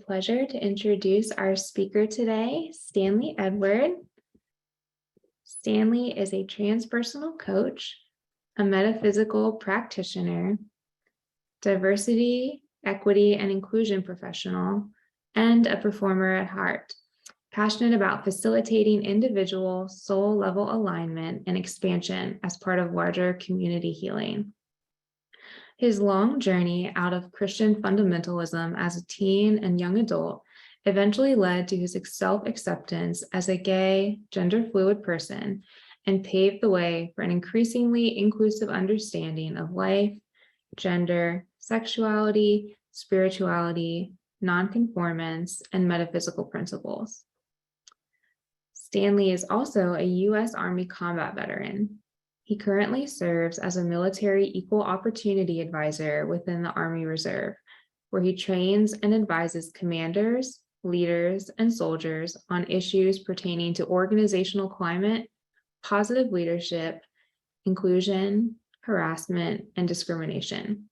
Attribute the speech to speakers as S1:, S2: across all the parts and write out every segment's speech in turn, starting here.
S1: pleasure to introduce our speaker today, Stanley Edward. Stanley is a transpersonal coach, a metaphysical practitioner, diversity, equity, and inclusion professional, and a performer at heart, passionate about facilitating individual soul-level alignment and expansion as part of larger community healing. His long journey out of Christian fundamentalism as a teen and young adult eventually led to his self-acceptance as a gay, gender-fluid person and paved the way for an increasingly inclusive understanding of life, gender, sexuality, spirituality, nonconformance, and metaphysical principles. Stanley is also a U.S. Army combat veteran. He currently serves as a military equal opportunity advisor within the Army Reserve, where he trains and advises commanders, leaders, and soldiers on issues pertaining to organizational climate, positive leadership, inclusion, harassment, and discrimination.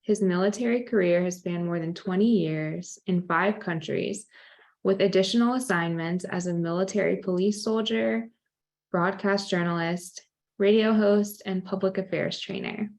S1: His military career has spanned more than 20 years in 5 countries, with additional assignments as a military police soldier, broadcast journalist, radio host, and public affairs trainer.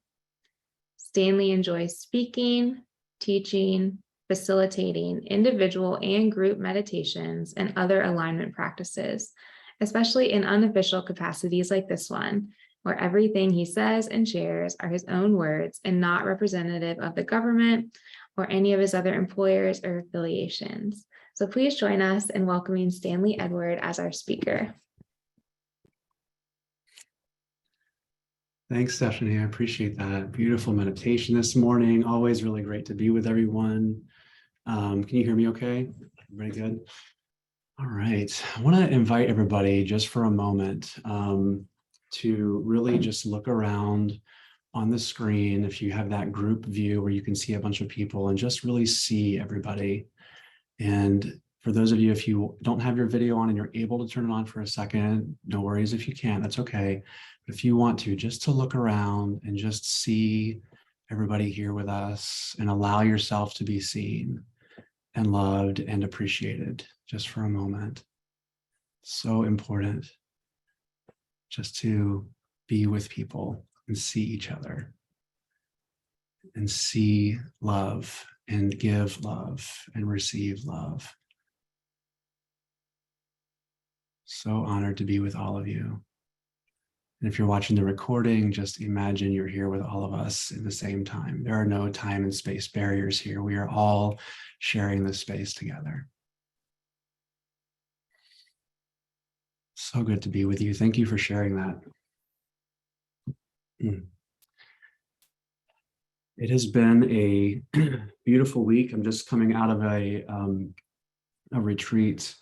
S1: Stanley enjoys speaking, teaching, facilitating individual and group meditations and other alignment practices, especially in unofficial capacities like this one, where everything he says and shares are his own words and not representative of the government or any of his other employers or affiliations. So please join us in welcoming Stanley Edward as our speaker.
S2: Thanks, Stephanie. I appreciate that. Beautiful meditation this morning. Always really great to be with everyone. Can you hear me okay? Everybody good? All right. I want to invite everybody just for a moment to really just look around on the screen. If you have that group view where you can see a bunch of people and just really see everybody. And for those of you, if you don't have your video on and you're able to turn it on for a second, no worries if you can't, that's okay. But if you want to, just to look around and just see everybody here with us and allow yourself to be seen and loved and appreciated just for a moment. So important just to be with people and see each other and see love and give love and receive love. So honored to be with all of you. And if you're watching the recording, just imagine you're here with all of us at the same time. There are no time and space barriers here. We are all sharing this space together. So good to be with you. Thank you for sharing that. It has been a beautiful week. I'm just coming out of a retreat,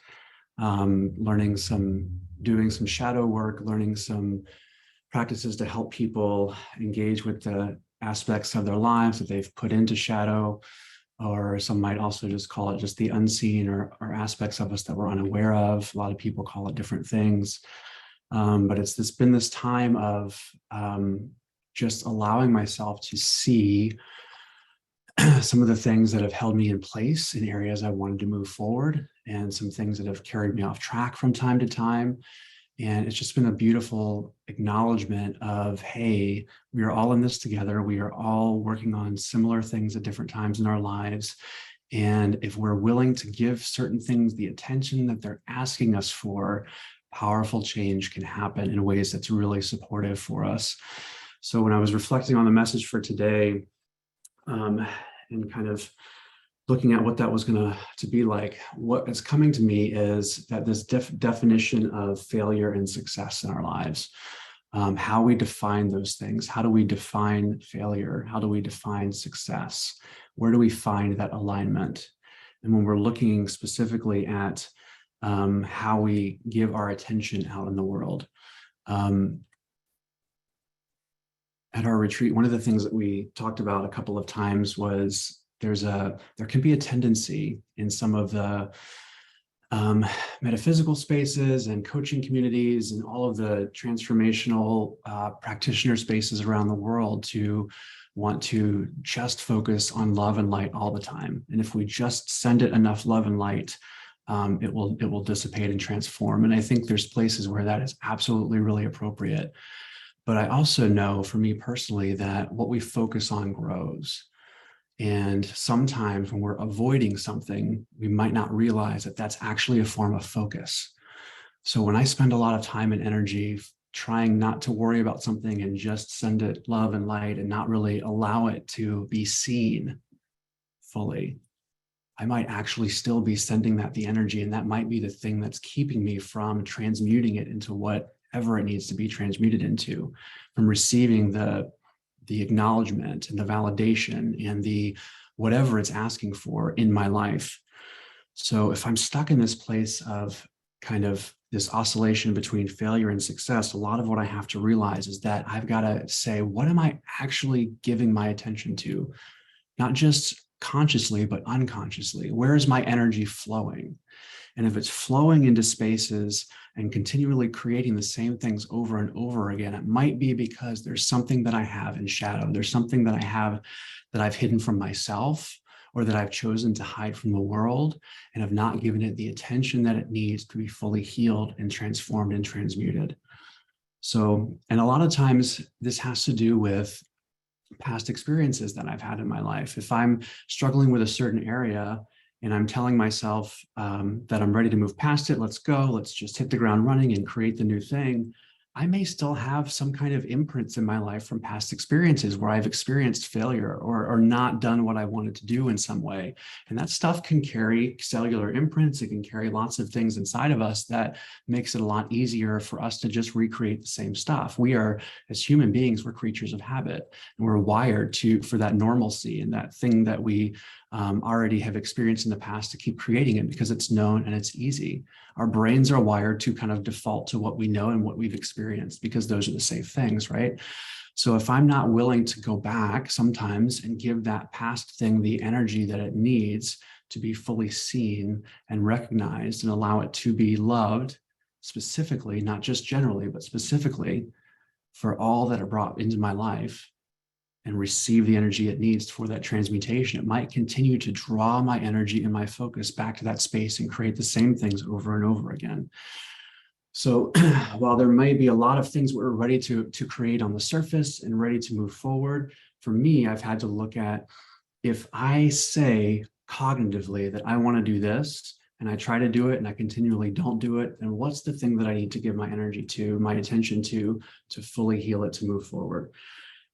S2: doing some shadow work, learning some practices to help people engage with the aspects of their lives that they've put into shadow, or some might also just call it just the unseen or aspects of us that we're unaware of. A lot of people call it different things. But it's been this time of just allowing myself to see some of the things that have held me in place in areas I wanted to move forward, and some things that have carried me off track from time to time. And it's just been a beautiful acknowledgement of, hey, we are all in this together. We are all working on similar things at different times in our lives. And if we're willing to give certain things the attention that they're asking us for, powerful change can happen in ways that's really supportive for us. So when I was reflecting on the message for today, and kind of looking at what that was going to be like, what is coming to me is that this definition of failure and success in our lives, how we define those things. How do we define failure? How do we define success? Where do we find that alignment? And when we're looking specifically at how we give our attention out in the world, at our retreat, one of the things that we talked about a couple of times was there can be a tendency in some of the metaphysical spaces and coaching communities and all of the transformational practitioner spaces around the world to want to just focus on love and light all the time. And if we just send it enough love and light, it will dissipate and transform. And I think there's places where that is absolutely really appropriate. But I also know for me personally that what we focus on grows. And sometimes when we're avoiding something, we might not realize that that's actually a form of focus. So when I spend a lot of time and energy trying not to worry about something and just send it love and light and not really allow it to be seen fully, I might actually still be sending that the energy. And that might be the thing that's keeping me from transmuting it into whatever it needs to be transmuted into, from receiving the acknowledgement and the validation and the whatever it's asking for in my life. So if I'm stuck in this place of kind of this oscillation between failure and success, a lot of what I have to realize is that I've got to say, what am I actually giving my attention to? Not just consciously, but unconsciously. Where is my energy flowing? And if it's flowing into spaces and continually creating the same things over and over again, it might be because there's something that I have in shadow. There's something that I have that I've hidden from myself, or that I've chosen to hide from the world and have not given it the attention that it needs to be fully healed and transformed and transmuted. So, and a lot of times this has to do with past experiences that I've had in my life. If I'm struggling with a certain area and I'm telling myself that I'm ready to move past it, let's go, let's just hit the ground running and create the new thing, I may still have some kind of imprints in my life from past experiences where I've experienced failure or not done what I wanted to do in some way. And that stuff can carry cellular imprints. It can carry lots of things inside of us that makes it a lot easier for us to just recreate the same stuff. We are, as human beings, we're creatures of habit, and we're wired for that normalcy and that thing that we already have experienced in the past to keep creating it because it's known and it's easy. Our brains are wired to kind of default to what we know and what we've experienced because those are the safe things, right? So if I'm not willing to go back sometimes and give that past thing the energy that it needs to be fully seen and recognized and allow it to be loved specifically, not just generally, but specifically for all that it brought into my life, and receive the energy it needs for that transmutation, it might continue to draw my energy and my focus back to that space and create the same things over and over again. So while there may be a lot of things we're ready to create on the surface and ready to move forward, for me, I've had to look at, if I say cognitively that I want to do this and I try to do it and I continually don't do it, then what's the thing that I need to give my energy to, my attention to fully heal it, to move forward?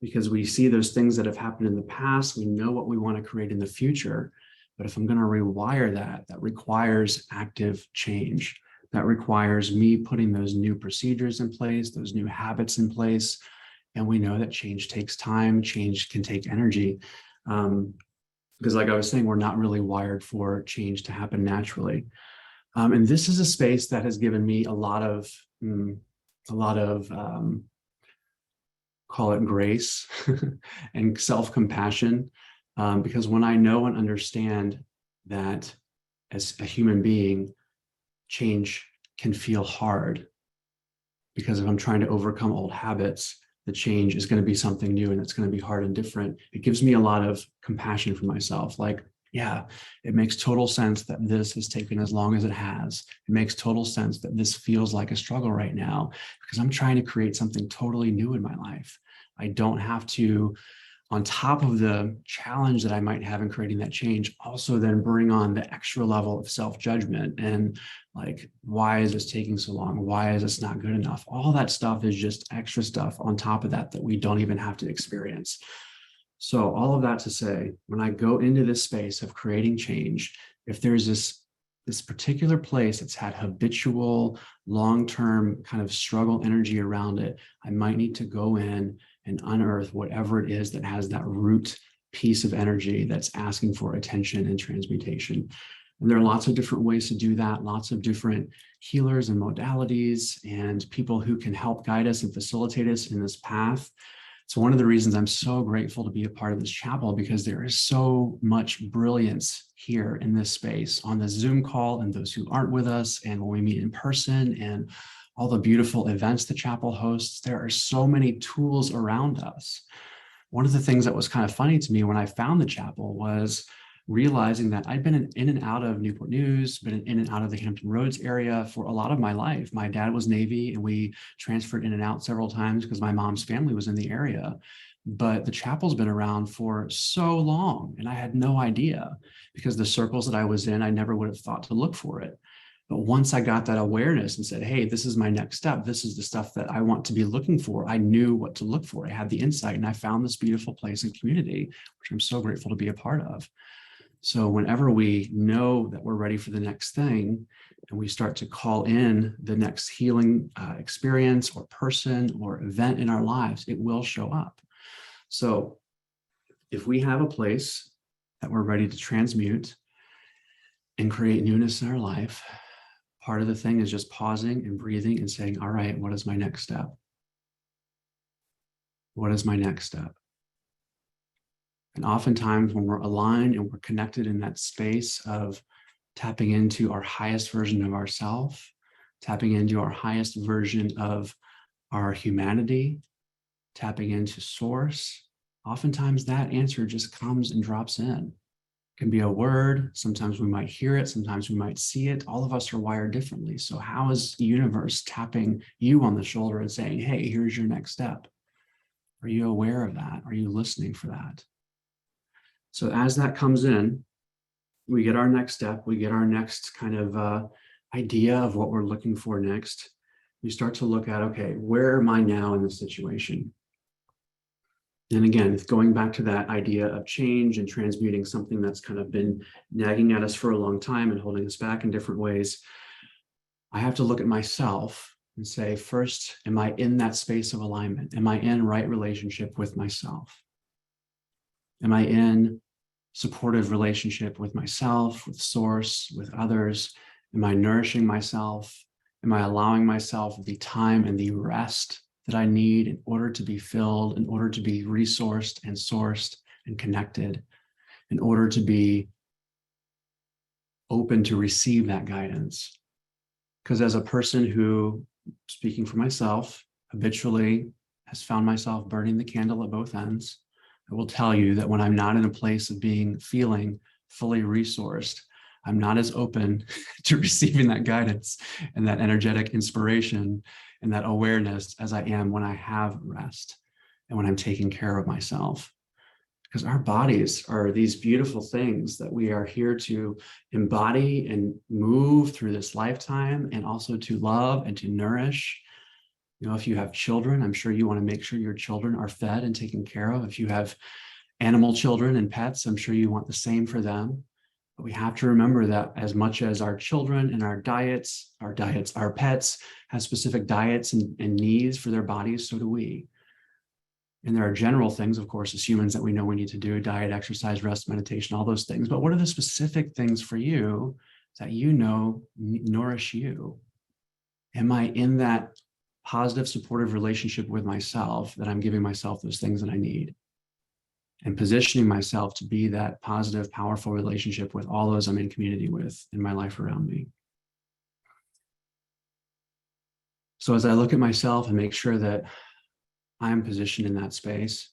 S2: Because we see those things that have happened in the past, we know what we want to create in the future. But if I'm going to rewire that, that requires active change. That requires me putting those new procedures in place, those new habits in place. And we know that change takes time, change can take energy. Because like I was saying, we're not really wired for change to happen naturally. And this is a space that has given me a lot of call it grace and self-compassion, because when I know and understand that as a human being, change can feel hard, because if I'm trying to overcome old habits, the change is going to be something new and it's going to be hard and different. It gives me a lot of compassion for myself. Like, yeah, it makes total sense that this has taken as long as it has. It makes total sense that this feels like a struggle right now because I'm trying to create something totally new in my life. I don't have to, on top of the challenge that I might have in creating that change, also then bring on the extra level of self-judgment and like, why is this taking so long? Why is this not good enough? All that stuff is just extra stuff on top of that we don't even have to experience. So all of that to say, when I go into this space of creating change, if there's this particular place that's had habitual, long-term kind of struggle energy around it, I might need to go in and unearth whatever it is that has that root piece of energy that's asking for attention and transmutation. And there are lots of different ways to do that, lots of different healers and modalities and people who can help guide us and facilitate us in this path. So one of the reasons I'm so grateful to be a part of this chapel, because there is so much brilliance here in this space on the Zoom call, and those who aren't with us, and when we meet in person, and all the beautiful events the chapel hosts. There are so many tools around us. One of the things that was kind of funny to me when I found the chapel was realizing that I'd been in and out of Newport News, been in and out of the Hampton Roads area for a lot of my life. My dad was Navy, and we transferred in and out several times because my mom's family was in the area. But the chapel's been around for so long, and I had no idea, because the circles that I was in, I never would have thought to look for it. But once I got that awareness and said, hey, this is my next step, this is the stuff that I want to be looking for, I knew what to look for. I had the insight, and I found this beautiful place and community, which I'm so grateful to be a part of. So whenever we know that we're ready for the next thing, and we start to call in the next healing experience or person or event in our lives, it will show up. So if we have a place that we're ready to transmute and create newness in our life, part of the thing is just pausing and breathing and saying, all right, what is my next step? What is my next step? And oftentimes when we're aligned and we're connected in that space of tapping into our highest version of ourself, tapping into our highest version of our humanity, tapping into source, oftentimes that answer just comes and drops in. It can be a word. Sometimes we might hear it. Sometimes we might see it. All of us are wired differently. So how is the universe tapping you on the shoulder and saying, hey, here's your next step? Are you aware of that? Are you listening for that? So as that comes in, we get our next step, we get our next kind of idea of what we're looking for next. We start to look at, okay, where am I now in this situation? And again, it's going back to that idea of change and transmuting something that's kind of been nagging at us for a long time and holding us back in different ways. I have to look at myself and say, first, am I in that space of alignment? Am I in right relationship with myself? Am I in supportive relationship with myself, with source, with others? Am I nourishing myself? Am I allowing myself the time and the rest that I need in order to be filled, in order to be resourced and sourced and connected, in order to be open to receive that guidance? Because as a person who, speaking for myself, habitually has found myself burning the candle at both ends, I will tell you that when I'm not in a place of feeling fully resourced, I'm not as open to receiving that guidance and that energetic inspiration and that awareness as I am when I have rest and when I'm taking care of myself. Because our bodies are these beautiful things that we are here to embody and move through this lifetime, and also to love and to nourish. You know, if you have children, I'm sure you want to make sure your children are fed and taken care of. If you have animal children and pets, I'm sure you want the same for them. But we have to remember that as much as our children and our pets have specific diets and needs for their bodies, so do we. And there are general things, of course, as humans that we know we need to do: diet, exercise, rest, meditation, all those things. But what are the specific things for you that you know nourish you? Am I in that positive, supportive relationship with myself, that I'm giving myself those things that I need, and positioning myself to be that positive, powerful relationship with all those I'm in community with in my life around me? So as I look at myself and make sure that I'm positioned in that space,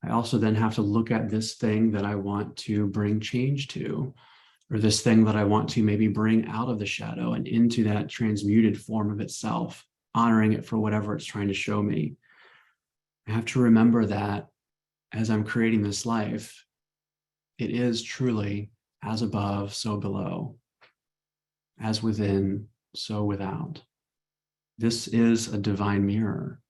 S2: I also then have to look at this thing that I want to bring change to, or this thing that I want to maybe bring out of the shadow and into that transmuted form of itself, honoring it for whatever it's trying to show me. I have to remember that as I'm creating this life, it is truly as above, so below, as within, so without. This is a divine mirror.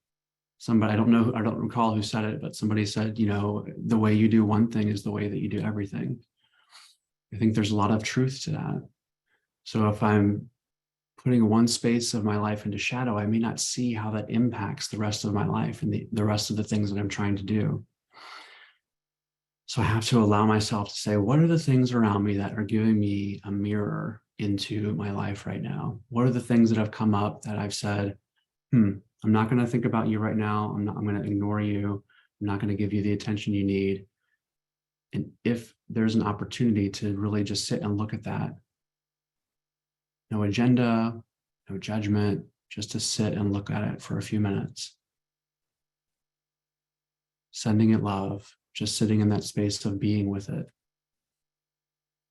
S2: Somebody, I don't recall who said it, but somebody said, you know, the way you do one thing is the way that you do everything. I think there's a lot of truth to that. So if I'm putting one space of my life into shadow, I may not see how that impacts the rest of my life and the rest of the things that I'm trying to do. So I have to allow myself to say, what are the things around me that are giving me a mirror into my life right now? What are the things that have come up that I've said, I'm not going to think about you right now. I'm going to ignore you. I'm not going to give you the attention you need. And if there's an opportunity to really just sit and look at that, no agenda, no judgment, just to sit and look at it for a few minutes. Sending it love, just sitting in that space of being with it.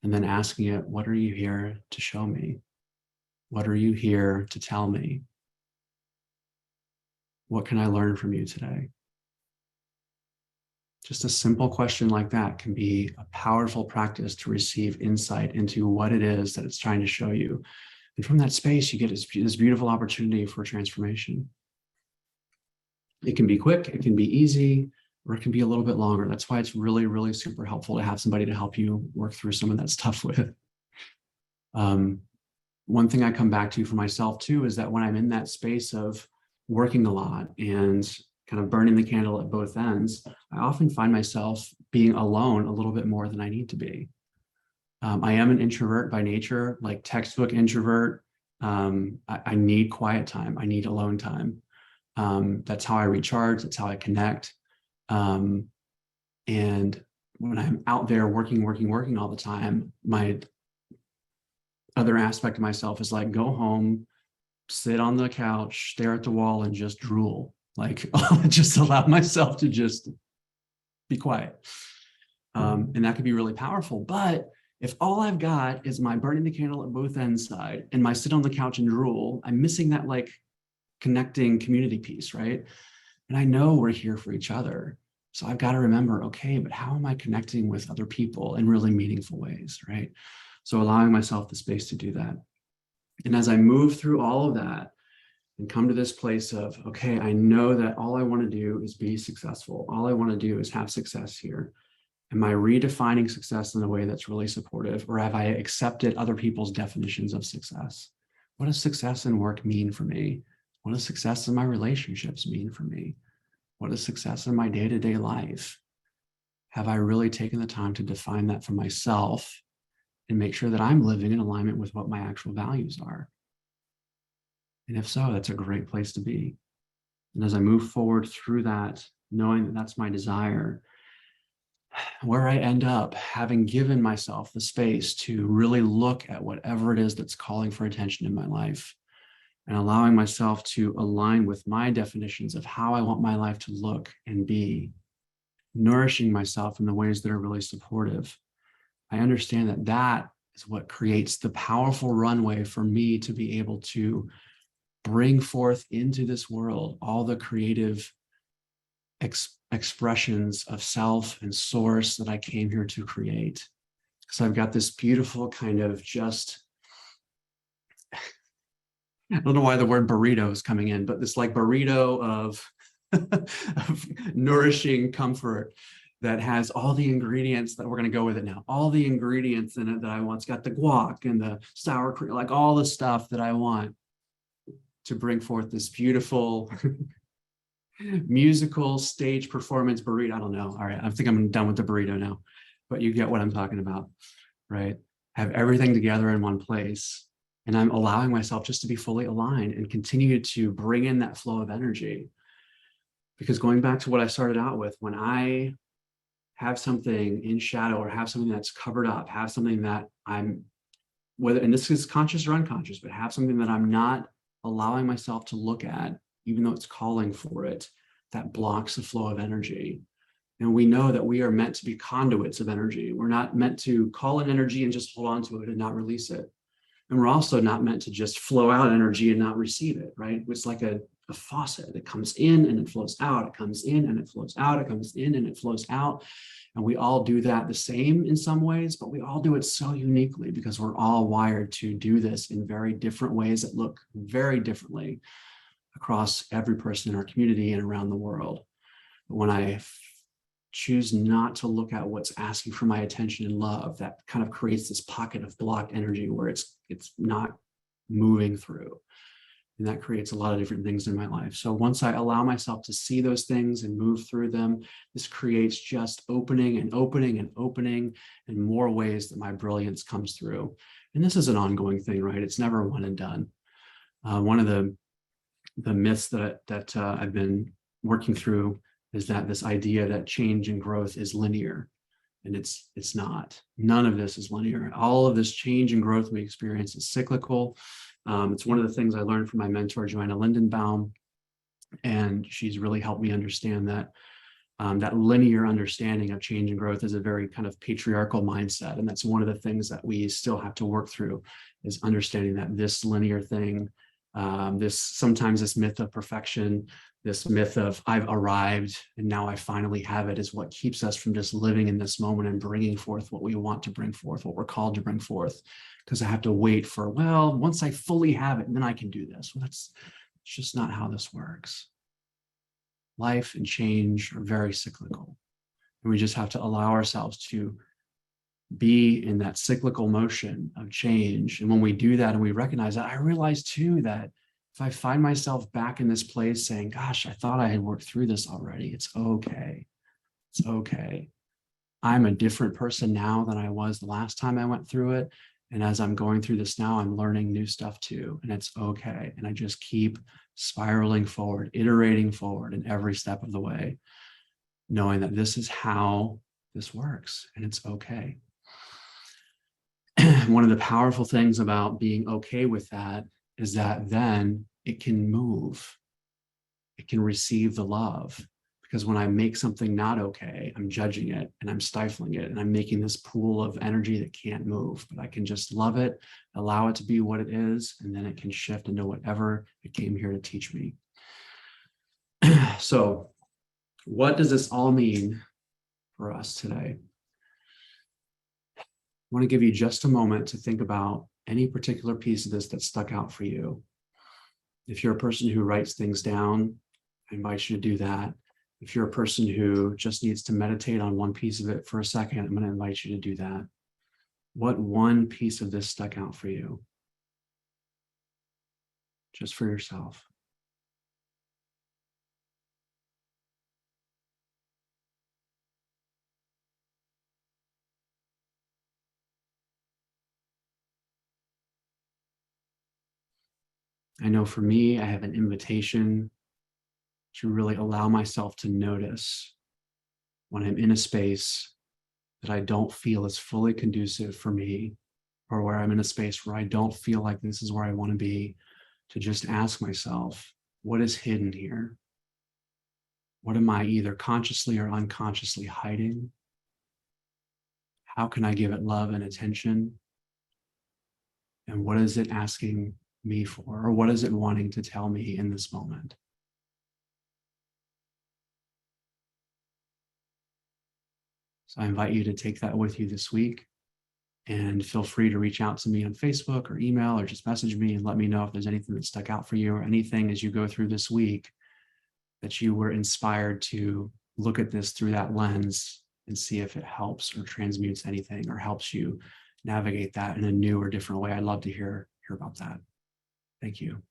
S2: And then asking it, what are you here to show me? What are you here to tell me? What can I learn from you today? Just a simple question like that can be a powerful practice to receive insight into what it is that it's trying to show you. And from that space, you get this beautiful opportunity for transformation. It can be quick, it can be easy, or it can be a little bit longer. That's why it's really, really super helpful to have somebody to help you work through some of that stuff with. One thing I come back to for myself too is that when I'm in that space of working a lot and kind of burning the candle at both ends, I often find myself being alone a little bit more than I need to be. I am an introvert by nature, like textbook introvert. I need quiet time. I need alone time. That's how I recharge. That's how I connect. And when I'm out there working all the time, my other aspect of myself is like, go home, sit on the couch, stare at the wall, and just drool. Like, just allow myself to just be quiet. And that can be really powerful. But if all I've got is my burning the candle at both ends side and my sit on the couch and drool, I'm missing that like connecting community piece, right? And I know we're here for each other. So I've got to remember, okay, but how am I connecting with other people in really meaningful ways, right? So allowing myself the space to do that. And as I move through all of that and come to this place of, okay, I know that all I want to do is be successful. All I want to do is have success here. Am I redefining success in a way that's really supportive, or have I accepted other people's definitions of success? What does success in work mean for me? What does success in my relationships mean for me? What is success in my day-to-day life? Have I really taken the time to define that for myself and make sure that I'm living in alignment with what my actual values are? And if so, that's a great place to be. And as I move forward through that, knowing that that's my desire, where I end up, having given myself the space to really look at whatever it is that's calling for attention in my life, and allowing myself to align with my definitions of how I want my life to look and be, nourishing myself in the ways that are really supportive, I understand that that is what creates the powerful runway for me to be able to bring forth into this world all the creative expressions of self and source that I came here to create. So I've got this beautiful kind of just, I don't know why the word burrito is coming in, but this like burrito of, of nourishing comfort that has all the ingredients that we're going to go with it now. All the ingredients in it that I want. It's got the guac and the sour cream, like all the stuff that I want to bring forth this beautiful musical stage performance burrito. I don't know. All right. I think I'm done with the burrito now, but you get what I'm talking about, right? Have everything together in one place. And I'm allowing myself just to be fully aligned and continue to bring in that flow of energy. Because going back to what I started out with, when I have something in shadow or have something that's covered up, have something that I'm, whether, and this is conscious or unconscious, but have something that I'm not allowing myself to look at, even though it's calling for it, that blocks the flow of energy. And we know that we are meant to be conduits of energy. We're not meant to call in energy and just hold on to it and not release it. And we're also not meant to just flow out energy and not receive it, right? It's like a faucet that comes in and it flows out. It comes in and it flows out. It comes in and it flows out. And we all do that the same in some ways, but we all do it so uniquely because we're all wired to do this in very different ways that look very differently across every person in our community and around the world. But when I choose not to look at what's asking for my attention and love, that kind of creates this pocket of blocked energy where it's not moving through. And that creates a lot of different things in my life. So once I allow myself to see those things and move through them, this creates just opening and opening and opening and more ways that my brilliance comes through. And this is an ongoing thing, right? It's never one and done. One of the myths that I've been working through is that this idea that change and growth is linear. And it's not. None of this is linear. All of this change and growth we experience is cyclical. It's one of the things I learned from my mentor, Joanna Lindenbaum, and she's really helped me understand that that linear understanding of change and growth is a very kind of patriarchal mindset. And that's one of the things that we still have to work through, is understanding that this linear thing, sometimes this myth of perfection, this myth of I've arrived and now I finally have it, is what keeps us from just living in this moment and bringing forth what we want to bring forth, what we're called to bring forth. Because I have to wait for, well, once I fully have it, then I can do this. Well, that's just not how this works. Life and change are very cyclical. And we just have to allow ourselves to be in that cyclical motion of change. And when we do that and we recognize that, I realize too that if I find myself back in this place saying, gosh, I thought I had worked through this already, it's okay. It's okay. I'm a different person now than I was the last time I went through it. And as I'm going through this now, I'm learning new stuff too. And it's okay. And I just keep spiraling forward, iterating forward in every step of the way, knowing that this is how this works and it's okay. One of the powerful things about being okay with that is that then it can move. It can receive the love. Because when I make something not okay, I'm judging it and I'm stifling it and I'm making this pool of energy that can't move. But I can just love it, allow it to be what it is, and then it can shift into whatever it came here to teach me. So, what does this all mean for us today? I want to give you just a moment to think about any particular piece of this that stuck out for you. If you're a person who writes things down, I invite you to do that. If you're a person who just needs to meditate on one piece of it for a second, I'm going to invite you to do that. What one piece of this stuck out for you? Just for yourself. I know for me, I have an invitation to really allow myself to notice when I'm in a space that I don't feel is fully conducive for me, or where I'm in a space where I don't feel like this is where I want to be, to just ask myself, what is hidden here? What am I either consciously or unconsciously hiding? How can I give it love and attention? And what is it asking me for? Or what is it wanting to tell me in this moment? So I invite you to take that with you this week, and feel free to reach out to me on Facebook or email, or just message me and let me know if there's anything that stuck out for you, or anything as you go through this week that you were inspired to look at this through that lens and see if it helps or transmutes anything or helps you navigate that in a new or different way. I'd love to hear about that. Thank you.